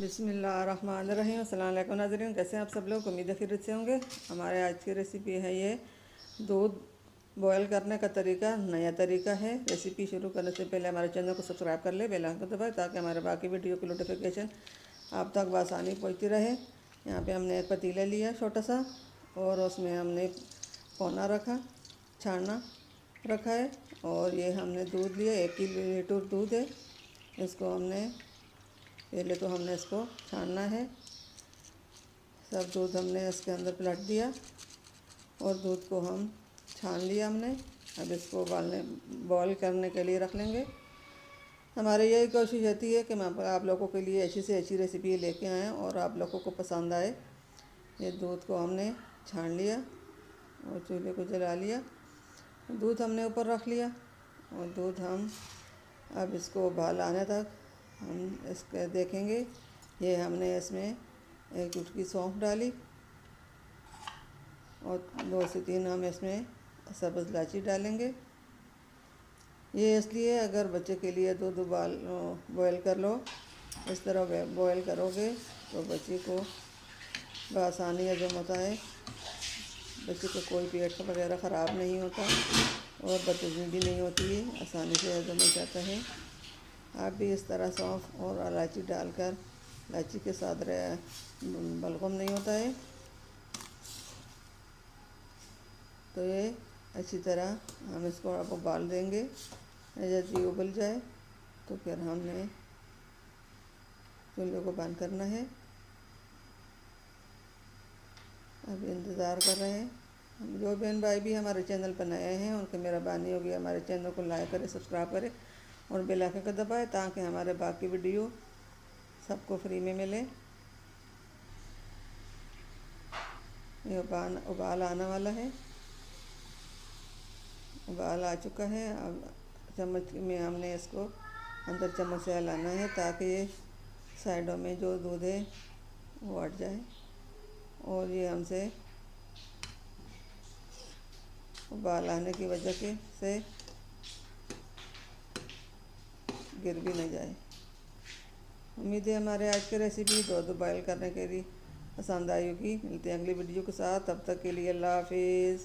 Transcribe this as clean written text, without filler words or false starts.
बिस्मिल्लाहिर्रहमानिर्रहीम। अस्सलाम वालेकुम नाज़रीन, कैसे हैं आप सब लोग? उम्मीद है खैरियत से होंगे। हमारे आज की रेसिपी है ये दूध बॉयल करने का तरीका, नया तरीका है। रेसिपी शुरू करने से पहले हमारे चैनल को सब्सक्राइब कर ले, बेल आइकन दबाएं ताकि हमारे बाकी वीडियो की नोटिफिकेशन आप तक बआसानी पहुँचती रहे। यहाँ पे हमने एक पतीला लिया छोटा सा और उसमें हमने पौना रखा, छानना रखा है। और ये हमने दूध लिया, 1 लीटर दूध है। इसको हमने पहले तो हमने इसको छानना है। सब दूध हमने इसके अंदर पलट दिया और दूध को हम छान लिया हमने। अब इसको बॉयल करने के लिए रख लेंगे। हमारी यही कोशिश रहती है कि मैं आप लोगों के लिए अच्छी से अच्छी रेसिपी लेके आएँ और आप लोगों को पसंद आए। ये दूध को हमने छान लिया और चूल्हे को जला लिया। दूध हमने ऊपर रख लिया और दूध हम अब इसको उबाल आने तक हम इसके देखेंगे। ये हमने इसमें 1 चुटकी सौंफ डाली और 2 से 3 हम इसमें सब्ज़ इलायची डालेंगे। ये इसलिए अगर बच्चे के लिए दूध बॉयल कर लो, इस तरह बॉयल करोगे तो बच्चे को बआसानी हजम होता है। बच्चे को कोई पेट वगैरह ख़राब नहीं होता और बदहज़मी भी नहीं होती है, आसानी से हजम हो जाता है। आप भी इस तरह सौंफ और इलायची डालकर, इलायची के साथ बलगम नहीं होता है। तो ये अच्छी तरह हम इसको अब उबाल देंगे। जब ये उबल जाए तो फिर हमने चूल्हे को बंद करना है। अब इंतज़ार कर रहे हैं। जो बहन भाई भी हमारे चैनल पर नए हैं उनकी मेहरबानी होगी हमारे चैनल को लाइक करें, सब्सक्राइब करें और बेल आइकन को दबाएं ताकि हमारे बाकी वीडियो सबको फ्री में मिले। ये उबाल आने वाला है, उबाल आ चुका है। अब चम्मच में हमने इसको अंदर चम्मच से हिलाना है ताकि ये साइडों में जो दूध है वो हट जाए और ये हमसे उबाल आने की वजह से गिर भी नहीं जाए। उम्मीद है हमारे आज की रेसिपी दूध बॉयल करने के लिए पसंद आई होगी। मिलते हैं अगली वीडियो के साथ, तब तक के लिए अल्लाह हाफिज़।